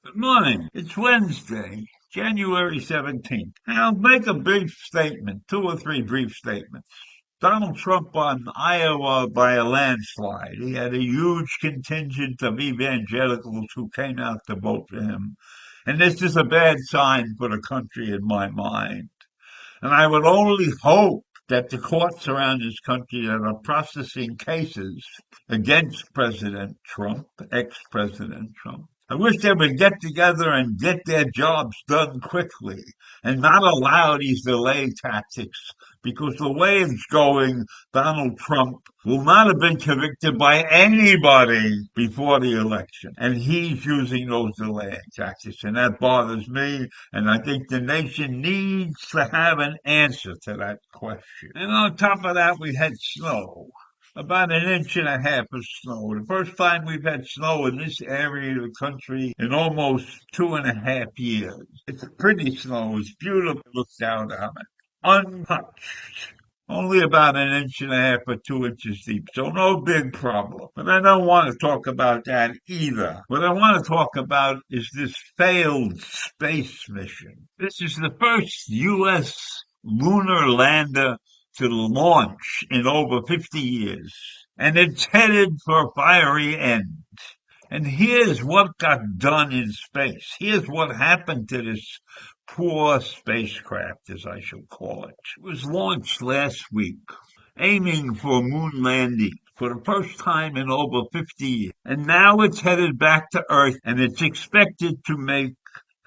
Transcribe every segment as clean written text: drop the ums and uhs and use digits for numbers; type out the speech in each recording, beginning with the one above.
Good morning. It's Wednesday, January 17th. I'll make a brief statement, two or three brief statements. Donald Trump won Iowa by a landslide. He had a huge contingent of evangelicals who came out to vote for him. And this is a bad sign for the country in my mind. And I would only hope that the courts around this country that are processing cases against President Trump, ex-President Trump, I wish they would get together and get their jobs done quickly and not allow these delay tactics because the way it's going, Donald Trump will not have been convicted by anybody before the election. And he's using those delaying tactics. And that bothers me. And I think the nation needs to have an answer to that question. And on top of that, we had snow. About an inch and a half of snow. The first time we've had snow in this area of the country in almost 2.5 years. It's pretty snow. It's beautiful. Looked out on it. Untouched. Only about an inch and a half or 2 inches deep, so no big problem. But I don't want to talk about that either. What I want to talk about is this failed space mission. This is the first U.S. lunar lander to launch in over 50 years, and it's headed for a fiery end. And here's what got done in space. Here's what happened to this poor spacecraft, as I shall call it. It was launched last week, aiming for moon landing for the first time in over 50 years. And now it's headed back to Earth, and it's expected to make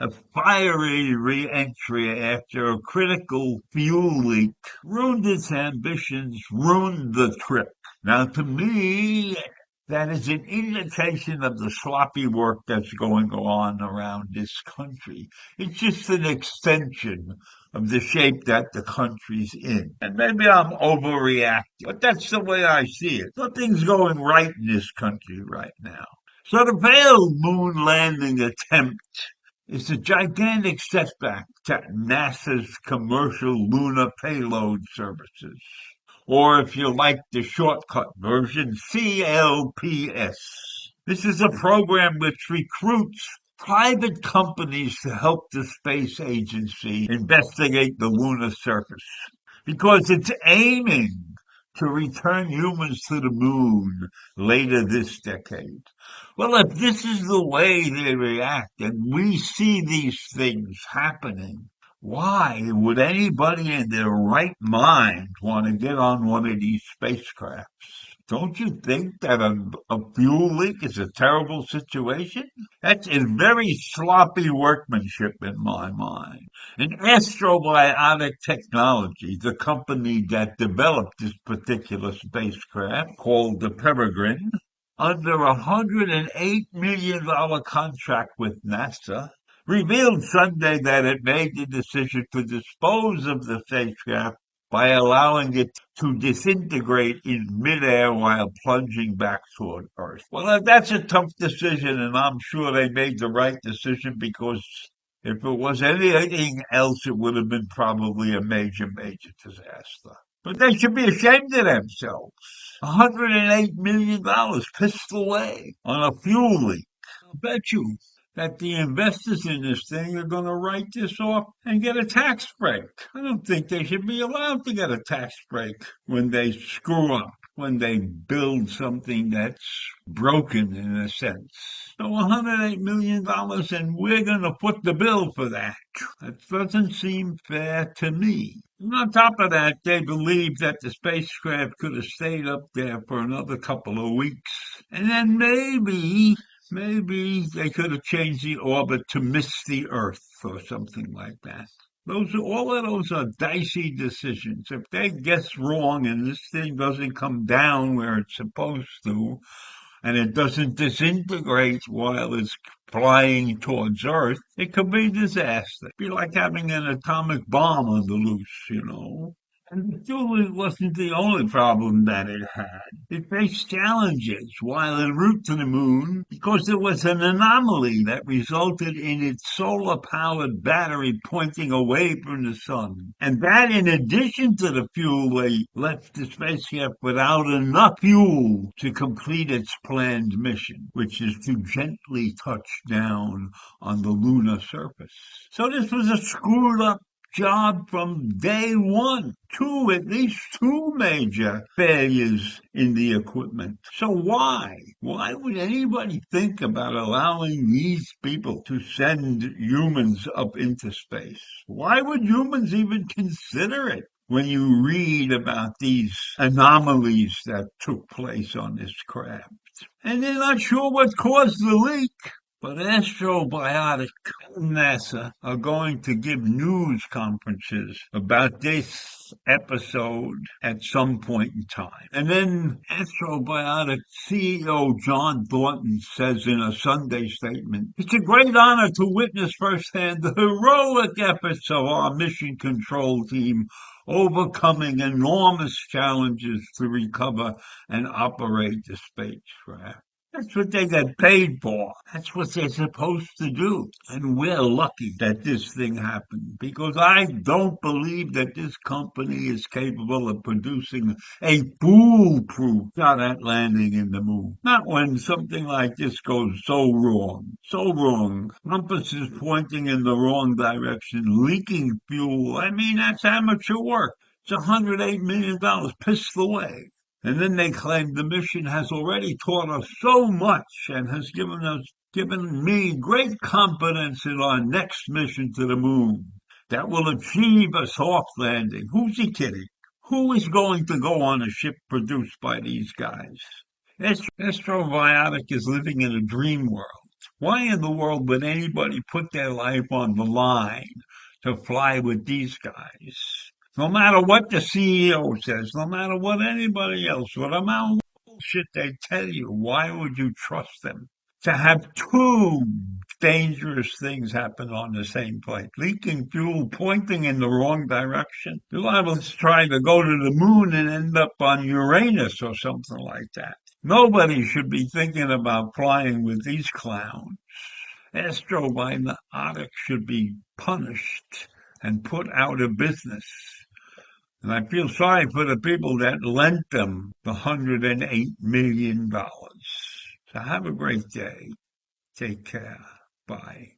a fiery re-entry after a critical fuel leak ruined its ambitions, ruined the trip. Now, to me, that is an indication of the sloppy work that's going on around this country. It's just an extension of the shape that the country's in. And maybe I'm overreacting, but that's the way I see it. Nothing's going right in this country right now. So the failed moon landing attempt is a gigantic setback to NASA's commercial lunar payload services, or if you like the shortcut version, CLPS. This is a program which recruits private companies to help the space agency investigate the lunar surface because it's aiming to return humans to the moon later this decade. Well, if this is the way they react and we see these things happening, why would anybody in their right mind want to get on one of these spacecrafts? Don't you think that a fuel leak is a terrible situation? That's a very sloppy workmanship in my mind. And Astrobiotic Technology, the company that developed this particular spacecraft called the Peregrine, under a $108 million contract with NASA, revealed Sunday that it made the decision to dispose of the spacecraft by allowing it to disintegrate in midair while plunging back toward Earth. Well, that's a tough decision, and I'm sure they made the right decision because if it was anything else, it would have been probably a major, major disaster. But they should be ashamed of themselves. $108 million pissed away on a fuel leak. I'll bet you that the investors in this thing are going to write this off and get a tax break. I don't think they should be allowed to get a tax break when they screw up, when they build something that's broken in a sense. So $108 million and we're going to foot the bill for that. That doesn't seem fair to me. And on top of that, they believe that the spacecraft could have stayed up there for another couple of weeks. And then maybe they could have changed the orbit to miss the Earth or something like that. All of those are dicey decisions. If they guess wrong and this thing doesn't come down where it's supposed to, and it doesn't disintegrate while it's flying towards Earth, it could be disaster. It'd be like having an atomic bomb on the loose. And it truly wasn't the only problem that it had. It faced challenges while en route to the moon because there was an anomaly that resulted in its solar-powered battery pointing away from the sun. And that, in addition to the fuel, they left the spaceship without enough fuel to complete its planned mission, which is to gently touch down on the lunar surface. So this was a screwed up job from day one. At least two major failures in the equipment. So why? Why would anybody think about allowing these people to send humans up into space? Why would humans even consider it? When you read about these anomalies that took place on this craft. And they're not sure what caused the leak. But Astrobionic and NASA are going to give news conferences about this episode at some point in time. And then Astrobionic CEO John Thornton says in a Sunday statement, "It's a great honor to witness firsthand the heroic efforts of our mission control team overcoming enormous challenges to recover and operate the spacecraft." That's what they got paid for. That's what they're supposed to do. And we're lucky that this thing happened because I don't believe that this company is capable of producing a foolproof shot at landing in the moon. Not when something like this goes so wrong. So wrong. Compasses pointing in the wrong direction, leaking fuel. I mean, that's amateur work. It's $108 million pissed away. And then they claim the mission has already taught us so much and has given me great confidence in our next mission to the moon that will achieve a soft landing. Who's he kidding? Who is going to go on a ship produced by these guys? Astrobiotic is living in a dream world. Why in the world would anybody put their life on the line to fly with these guys? No matter what the CEO says, no matter what anybody else, what amount of bullshit they tell you, why would you trust them? To have two dangerous things happen on the same flight, leaking fuel, pointing in the wrong direction. You're liable to try to go to the moon and end up on Uranus or something like that. Nobody should be thinking about flying with these clowns. Astrobiotic should be punished and put out of business. And I feel sorry for the people that lent them the $108 million. So have a great day. Take care. Bye.